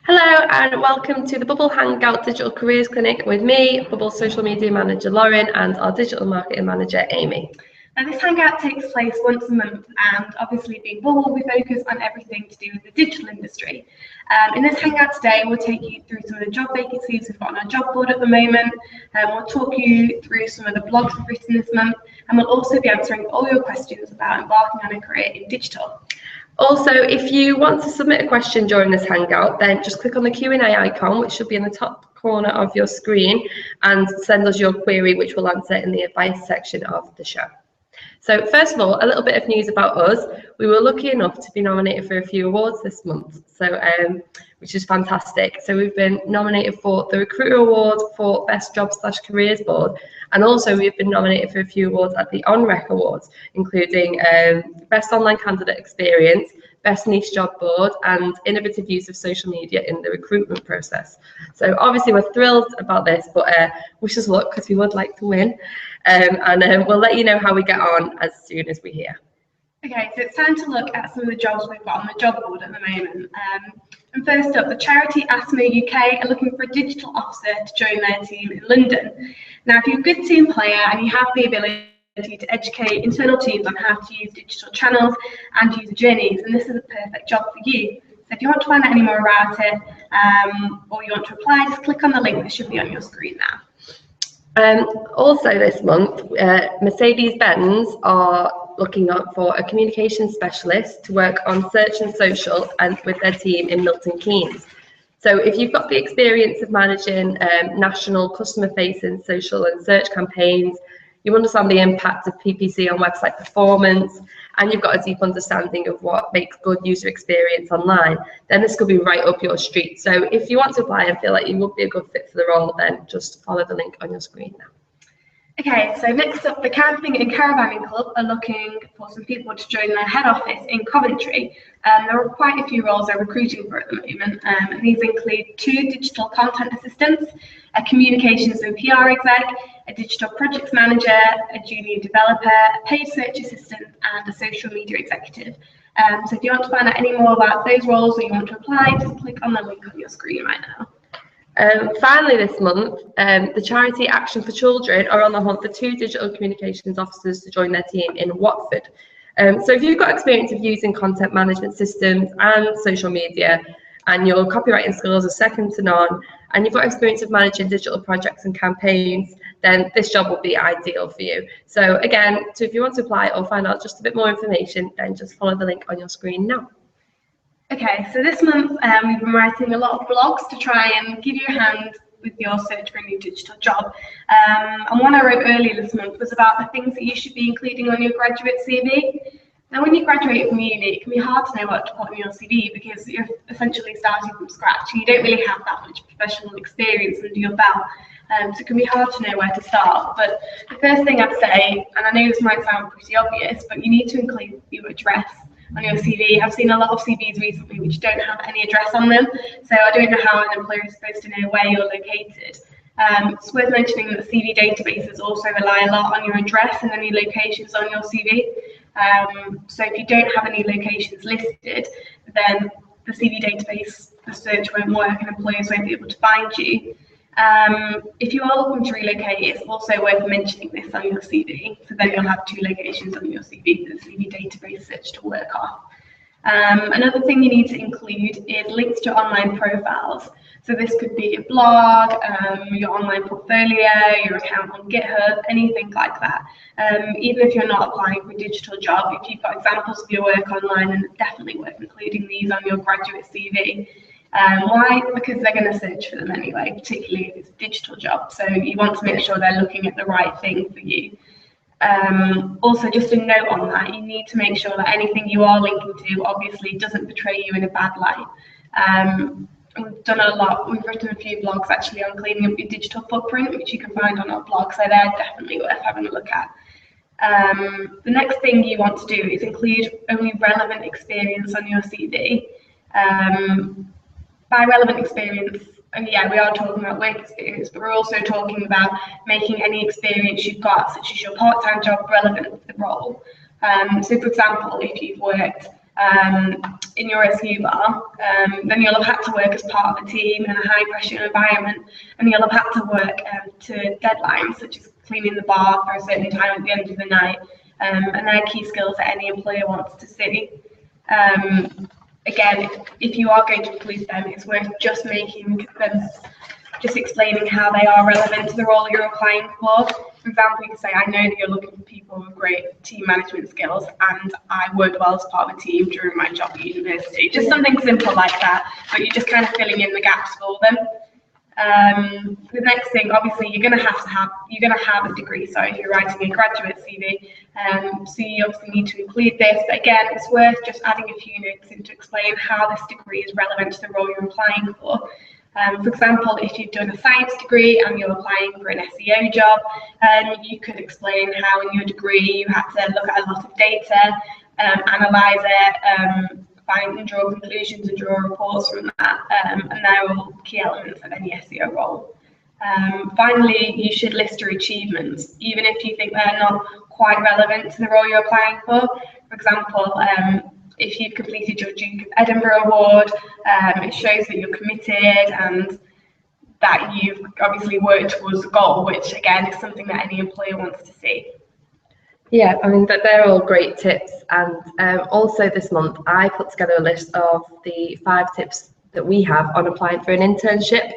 Hello and welcome to the Bubble Hangout Digital Careers Clinic with me, Bubble Social Media Manager Lauren, and our Digital Marketing Manager Amy. Now this hangout takes place once a month, and obviously being Bubble, we focus on everything to do with the digital industry. In this hangout today, we'll take you through some of the job vacancies we've got on our job board at the moment, and we'll talk you through some of the blogs we've written this month, and we'll also be answering all your questions about embarking on a career in digital. Also, if you want to submit a question during this hangout, then just click on the Q&A icon, which should be in the top corner of your screen, and send us your query, which we'll answer in the advice section of the show. So first of all, a little bit of news about us. We were lucky enough to be nominated for a few awards this month, which is fantastic. So we've been nominated for the Recruiter Award for Best Job/Careers Board, and also we've been nominated for a few awards at the OnRec Awards, including Best Online Candidate Experience, Best Niche Job Board, and Innovative Use of Social Media in the Recruitment Process. So obviously we're thrilled about this, but wish us luck because we would like to win. And we'll let you know how we get on as soon as we hear. Okay, so it's time to look at some of the jobs we've got on the job board at the moment. And first up, the charity ASMO UK are looking for a digital officer to join their team in London. Now, if you're a good team player and you have the ability to educate internal teams on how to use digital channels and user journeys, and this is a perfect job for you. So if you want to find out any more about it, or you want to apply, just click on the link that should be on your screen now. Also this month, Mercedes-Benz are looking up for a communications specialist to work on search and social and with their team in Milton Keynes. So if you've got the experience of managing national customer-facing social and search campaigns, you understand the impact of PPC on website performance, and you've got a deep understanding of what makes good user experience online, then this could be right up your street. So if you want to apply and feel like you would be a good fit for the role, then just follow the link on your screen now. Okay, so next up, the Camping and Caravanning Club are looking for some people to join their head office in Coventry. There are quite a few roles they're recruiting for at the moment, and these include 2 digital content assistants, a communications and PR exec, a digital projects manager, a junior developer, a paid search assistant, and a social media executive. So if you want to find out any more about those roles or you want to apply, just click on the link on your screen right now. Finally this month, the charity Action for Children are on the hunt for 2 digital communications officers to join their team in Watford. So if you've got experience of using content management systems and social media, and your copywriting skills are second to none, and you've got experience of managing digital projects and campaigns, then this job will be ideal for you. So again, if you want to apply or find out just a bit more information, then just follow the link on your screen now. Okay, so this month we've been writing a lot of blogs to try and give you a hand with your search for a new digital job. And one I wrote earlier this month was about the things that you should be including on your graduate CV. Now, when you graduate from uni, it can be hard to know what to put on your CV because you're essentially starting from scratch and you don't really have that much professional experience under your belt. So it can be hard to know where to start. But the first thing I'd say, and I know this might sound pretty obvious, but you need to include your address on your CV. I've seen a lot of CVs recently which don't have any address on them, so I don't know how an employer is supposed to know where you're located. It's worth mentioning that CV databases also rely a lot on your address and any locations on your CV. So if you don't have any locations listed, then the CV database, the search won't work and employers won't be able to find you. If you are looking to relocate, it's also worth mentioning this on your CV, so then you'll have 2 locations on your CV for the CV database search to work off. Another thing you need to include is links to your online profiles. So this could be a blog, your online portfolio, your account on GitHub, anything like that. Even if you're not applying for a digital job, if you've got examples of your work online, then it's definitely worth including these on your graduate CV. Why? Because they're going to search for them anyway, particularly if it's a digital job. So you want to make sure they're looking at the right thing for you. Also, just a note on that, you need to make sure that anything you are linking to obviously doesn't portray you in a bad light. We've done a lot, we've written a few blogs actually on cleaning up your digital footprint, which you can find on our blog, so they're definitely worth having a look at. The next thing you want to do is include only relevant experience on your CV. By relevant experience, and yeah, we are talking about work experience, but we're also talking about making any experience you've got, such as your part-time job, relevant to the role. So for example, if you've worked in your SU bar, then you'll have had to work as part of a team in a high pressure environment, and you'll have had to work to deadlines such as cleaning the bar for a certain time at the end of the night, and they're key skills that any employer wants to see. Again, if you are going to include them, it's worth just making them, just explaining how they are relevant to the role you're applying for. For example, you can say, I know that you're looking for people with great team management skills, and I worked well as part of a team during my job at university. Just something simple like that, but you're just kind of filling in the gaps for them. The next thing, obviously, you're going to have a degree. So if you're writing a graduate CV, so you obviously need to include this. But again, it's worth just adding a few notes in to explain how this degree is relevant to the role you're applying for. For example, if you've done a science degree and you're applying for an SEO job, you could explain how in your degree you had to look at a lot of data, analyse it, find and draw conclusions and draw reports from that, and they're all key elements of any SEO role. Finally, you should list your achievements, even if you think they're not quite relevant to the role you're applying for. For example, if you've completed your Duke of Edinburgh Award, it shows that you're committed and that you've obviously worked towards a goal, which again is something that any employer wants to see. Yeah, I mean, they're all great tips. And also this month, I put together a list of the 5 tips that we have on applying for an internship.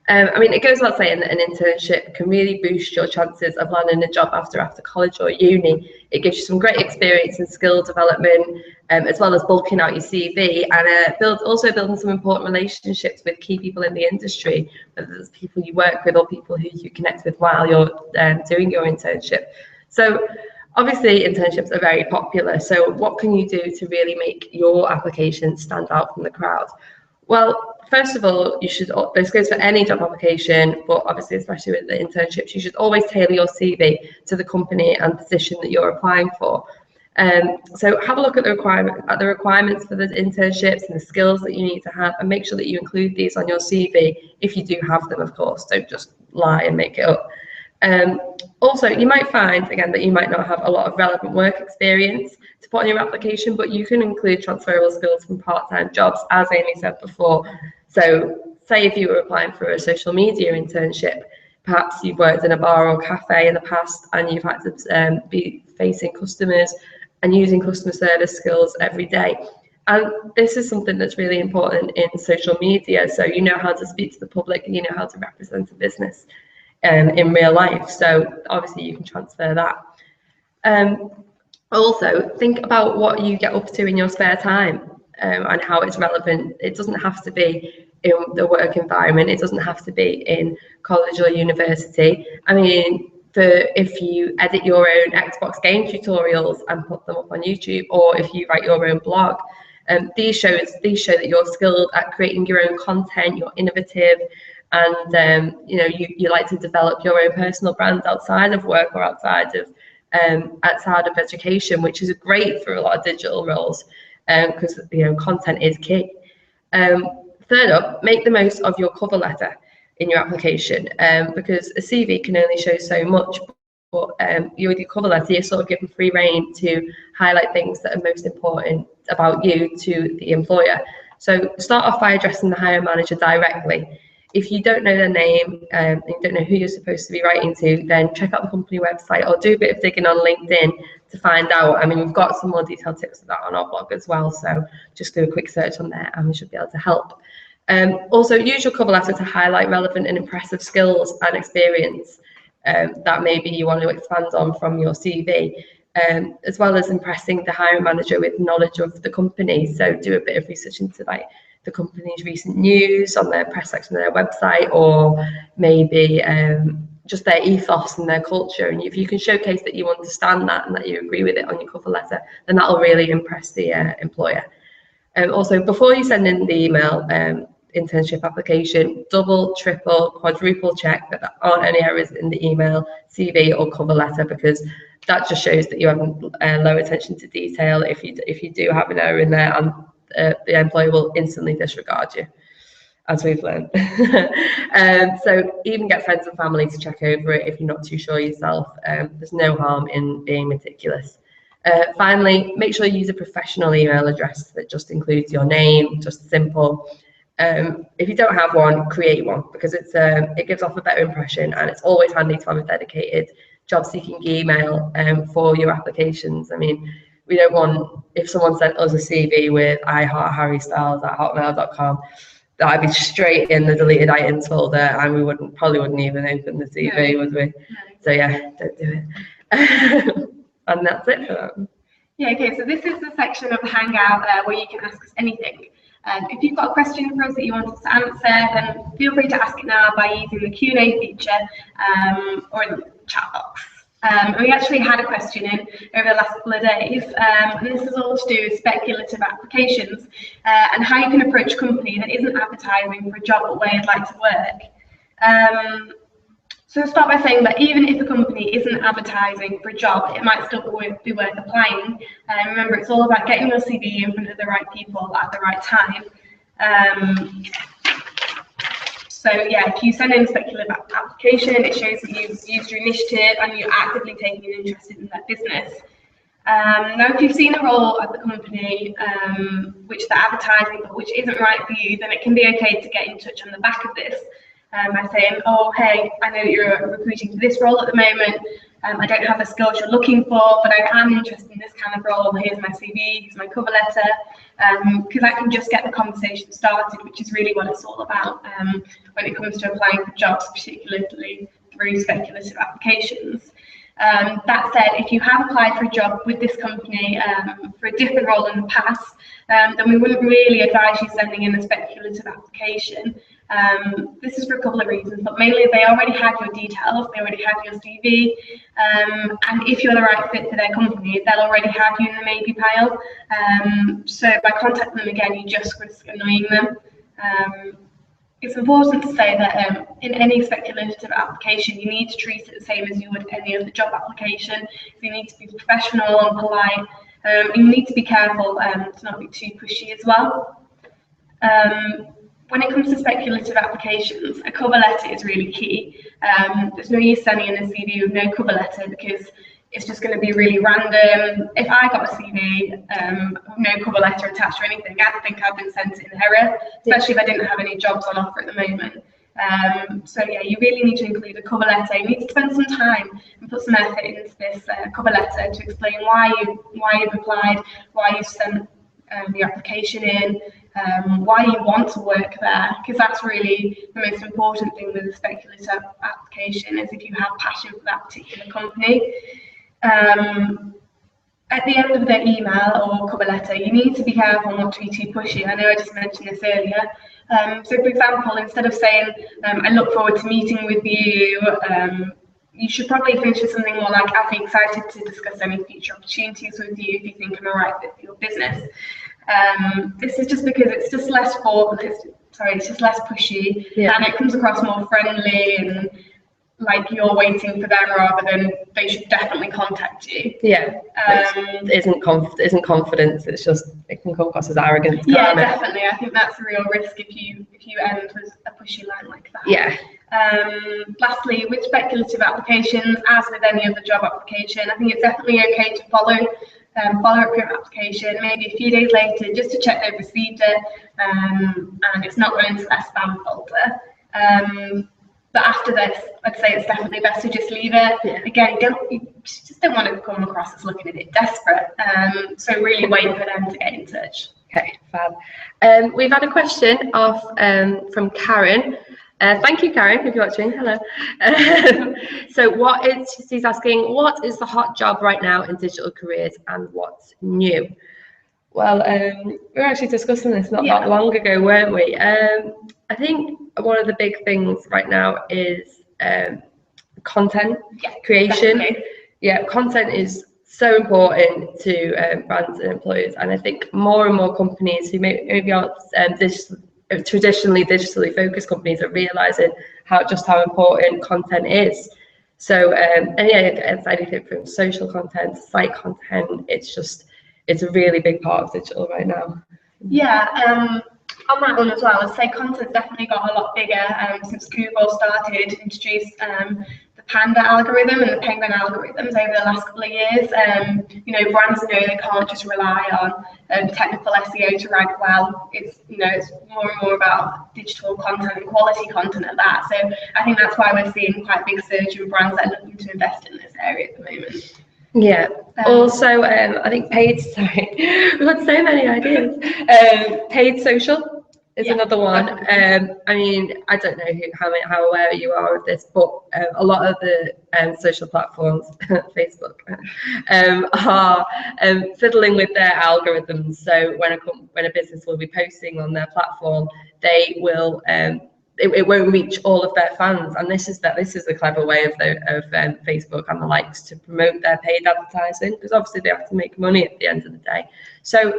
I mean, it goes without saying that an internship can really boost your chances of landing a job after college or uni. It gives you some great experience and skill development, as well as bulking out your CV, and building some important relationships with key people in the industry, whether it's people you work with or people who you connect with while you're doing your internship. So obviously internships are very popular. So what can you do to really make your application stand out from the crowd? Well, first of all, this goes for any job application, but obviously especially with the internships, you should always tailor your CV to the company and position that you're applying for. So have a look at the requirements for the internships and the skills that you need to have, and make sure that you include these on your CV if you do have them, of course. Don't just lie and make it up. Also, you might find, again, that you might not have a lot of relevant work experience to put on your application, but you can include transferable skills from part-time jobs, as Amy said before. So say if you were applying for a social media internship, perhaps you've worked in a bar or cafe in the past and you've had to be facing customers and using customer service skills every day. And this is something that's really important in social media. So you know how to speak to the public and you know how to represent a business in real life. So obviously you can transfer that. Also, think about what you get up to in your spare time and how it's relevant. It doesn't have to be in the work environment. It doesn't have to be in college or university. I mean, if you edit your own Xbox game tutorials and put them up on YouTube, or if you write your own blog, these show that you're skilled at creating your own content, you're innovative, and you like to develop your own personal brand outside of work or outside of education, which is great for a lot of digital roles, because content is key. Third up, make the most of your cover letter in your application, because a CV can only show so much, but with your cover letter, you're sort of given free rein to highlight things that are most important about you to the employer. So start off by addressing the hiring manager directly. If you don't know their name and you don't know who you're supposed to be writing to, then check out the company website or do a bit of digging on LinkedIn to find out. I mean, we've got some more detailed tips of that on our blog as well, so just do a quick search on there and we should be able to help. Also, use your cover letter to highlight relevant and impressive skills and experience that maybe you want to expand on from your CV, as well as impressing the hiring manager with knowledge of the company. So do a bit of research into the company's recent news on their press section of their website, or maybe just their ethos and their culture. And if you can showcase that you understand that and that you agree with it on your cover letter, then that'll really impress the employer. Also, before you send in the email internship application, double, triple, quadruple check that there aren't any errors in the email, CV or cover letter, because that just shows that you have low attention to detail. If you do have an error in there, and the employer will instantly disregard you, as we've learned. So even get friends and family to check over it if you're not too sure yourself. There's no harm in being meticulous. Finally, make sure you use a professional email address that just includes your name, just simple. If you don't have one, create one, because it gives off a better impression, and it's always handy to have a dedicated job-seeking email for your applications. I mean, we don't want, if someone sent us a CV with iHeartHarryStyles@hotmail.com, that'd be straight in the deleted items folder, and we probably wouldn't even open the CV, would we? No. So yeah, don't do it. And that's it for that. Yeah, okay, so this is the section of the Hangout where you can ask us anything. If you've got a question for us that you want us to answer, then feel free to ask it now by using the Q&A feature or in the chat box. We actually had a question in over the last couple of days, and this is all to do with speculative applications and how you can approach a company that isn't advertising for a job but where you'd like to work. So I'll start by saying that even if a company isn't advertising for a job, it might still be worth applying. Remember, it's all about getting your CV in front of the right people at the right time. So yeah, if you send in a speculative application, it shows that you've used your initiative and you're actively taking an interest in that business. Now, if you've seen a role at the company which they're advertising but which isn't right for you, then it can be okay to get in touch on the back of this by saying, oh, hey, I know that you're recruiting for this role at the moment. I don't have the skills you're looking for, but I am interested in this kind of role. Here's my CV, here's my cover letter, because I can just get the conversation started, which is really what it's all about when it comes to applying for jobs, particularly through speculative applications. That said, if you have applied for a job with this company for a different role in the past, then we wouldn't really advise you sending in a speculative application. This is for a couple of reasons, but mainly they already have your details, they already have your CV, and if you're the right fit for their company, they'll already have you in the maybe pile. So by contacting them again, you just risk annoying them. It's important to say that in any speculative application, you need to treat it the same as you would any other job application. You need to be professional and polite. You need to be careful to not be too pushy as well. When it comes to speculative applications, a cover letter is really key. There's no use sending in a CV with no cover letter because it's just going to be really random. If I got a CV with no cover letter attached or anything, I'd think I'd been sent it in error, especially if I didn't have any jobs on offer at the moment. So yeah, you really need to include a cover letter. You need to spend some time and put some effort into this cover letter to explain why you've applied, why you've sent the application in, why you want to work there, because that's really the most important thing with a speculative application, is if you have passion for that particular company. At the end of the email or cover letter, you need to be careful not to be too pushy. I know I just mentioned this earlier. So for example, instead of saying, I look forward to meeting with you, you should probably finish with something more like, I'd be excited to discuss any future opportunities with you if you think I'm a right fit for your business. This is just because it's just less it's just less pushy, and it comes across more friendly and like you're waiting for them rather than they should definitely contact you. Yeah. It isn't confidence, it's just, it can come across as arrogance. Yeah, definitely. I think that's a real risk if you end with a pushy line like that. Yeah. Lastly, with speculative applications, as with any other job application, I think it's definitely okay to follow up your application maybe a few days later just to check they've received it and it's not going into their spam folder. But after this, I'd say it's definitely best to just leave it. Yeah. Again, you just don't want to come across as looking a bit desperate. So really wait for them to get in touch. Okay, fab. We've had a question from Karen. Thank you, Karen, if you're watching. Hello. So she's asking, what is the hot job right now in digital careers and what's new? Well, we were actually discussing this not that long ago, weren't we? I think one of the big things right now is content creation. Definitely. Yeah, content is so important to brands and employers, and I think more and more companies who maybe aren't traditionally digitally focused companies are realizing how important content is. So and yeah, it's anything from social content to site content. It's a really big part of digital right now. Yeah, on that one as well, I'd say content's definitely got a lot bigger since Google started to introduce the Panda algorithm and the Penguin algorithms over the last couple of years. You know, brands know they can't just rely on technical SEO to rank well. It's, you know, it's more and more about digital content and quality content at that. So I think that's why we're seeing quite a big surge in brands that are looking to invest in this area at the moment. Yeah. Also, I think paid. Sorry, we've got so many ideas. Paid social is another one. I mean, I don't know how aware you are of this, but a lot of the social platforms, Facebook, are fiddling with their algorithms. So when a business will be posting on their platform, they will. It won't reach all of their fans, and this is a clever way of Facebook and the likes to promote their paid advertising, because obviously they have to make money at the end of the day. So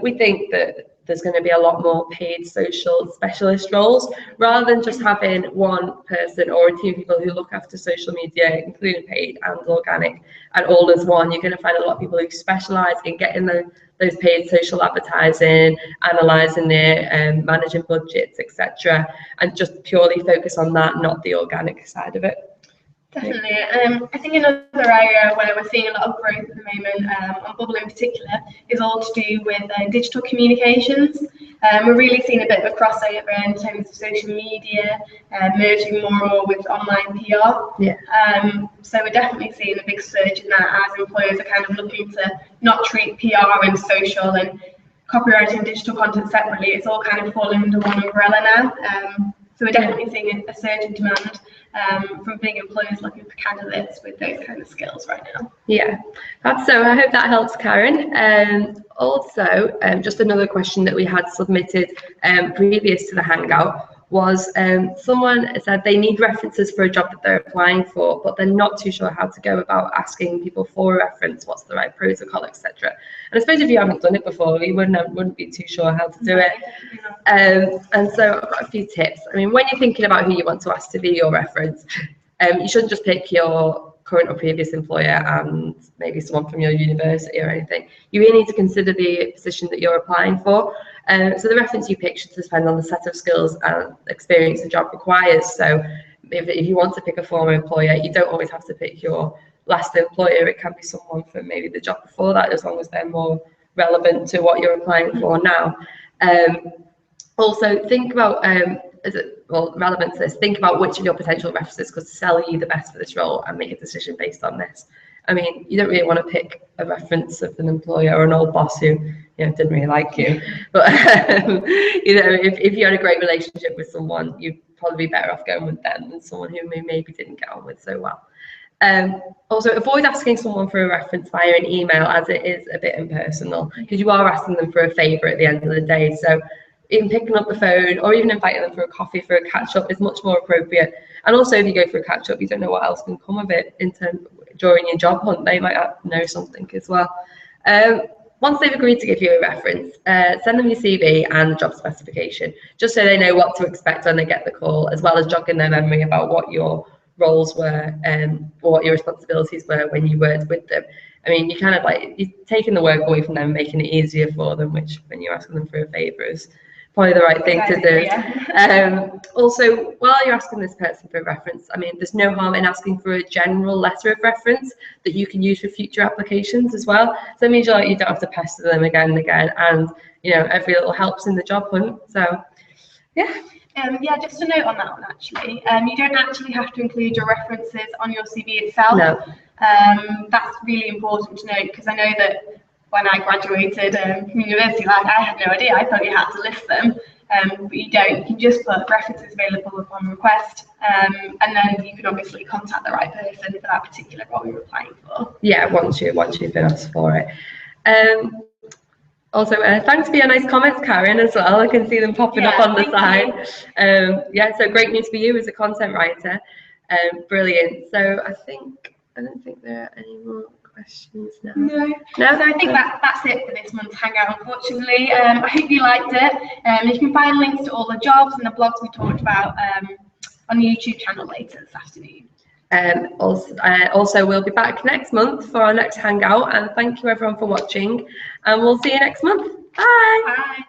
we think that there's going to be a lot more paid social specialist roles, rather than just having one person or a team of people who look after social media, including paid and organic, and all as one. You're going to find a lot of people who specialise in getting those paid social advertising, analysing it, managing budgets, etc., and just purely focus on that, not the organic side of it. Definitely. I think another area where we're seeing a lot of growth at the moment, on Bubble in particular, is all to do with digital communications. We're really seeing a bit of a crossover in terms of social media, merging more and more with online PR. Yeah. So we're definitely seeing a big surge in that, as employers are kind of looking to not treat PR and social and copywriting and digital content separately. It's all kind of falling under one umbrella now. So we're definitely seeing a surge in demand from big employers looking for candidates with those kind of skills right now. Yeah, so I hope that helps, Karen. Also, just another question that we had submitted previous to the Hangout was someone said they need references for a job that they're applying for, but they're not too sure how to go about asking people for a reference, what's the right protocol, etc. And I suppose if you haven't done it before, you wouldn't be too sure how to do it. And so I've got a few tips. I mean, when you're thinking about who you want to ask to be your reference, you shouldn't just pick your current or previous employer and maybe someone from your university or anything. You really need to consider the position that you're applying for. So the reference you pick should depend on the set of skills and experience the job requires. So if you want to pick a former employer, you don't always have to pick your last employer. It can be someone from maybe the job before that, as long as they're more relevant to what you're applying for now. Also, think about, relevant to this, think about which of your potential references could sell you the best for this role and make a decision based on this. I mean, you don't really want to pick a reference of an employer or an old boss who, didn't really like you. But, if you had a great relationship with someone, you'd probably be better off going with them than someone who maybe didn't get on with so well. Also, avoid asking someone for a reference via an email, as it is a bit impersonal, because you are asking them for a favour at the end of the day. So even picking up the phone or even inviting them for a coffee for a catch-up is much more appropriate. And also, if you go for a catch-up, you don't know what else can come of it during your job hunt. They might know something as well. Once they've agreed to give you a reference, send them your CV and the job specification, just so they know what to expect when they get the call, as well as jogging their memory about what your roles were or what your responsibilities were when you worked with them. I mean, you're taking the work away from them, making it easier for them, which when you're asking them for a favour is probably the right thing to do. Yeah. Also, while you're asking this person for a reference, I mean, there's no harm in asking for a general letter of reference that you can use for future applications as well. So it means you don't have to pester them again and again, and every little helps in the job hunt. So, yeah. Just a note on that one, actually. You don't actually have to include your references on your CV itself. No. That's really important to note, because I know that when I graduated from university, I had no idea. I thought you had to list them, but you don't. You can just put references available upon request, and then you can obviously contact the right person for that particular role you're applying for. Yeah, once you've been asked for it. Also, thanks for your nice comments, Karen, as well. I can see them popping up on the side. So great news for you as a content writer. Brilliant. So I don't think there are any more questions now. No. So I think that's it for this month's Hangout, unfortunately. I hope you liked it. You can find links to all the jobs and the blogs we talked about on the YouTube channel later this afternoon. Also, we'll be back next month for our next Hangout, and thank you everyone for watching, and we'll see you next month. Bye. Bye.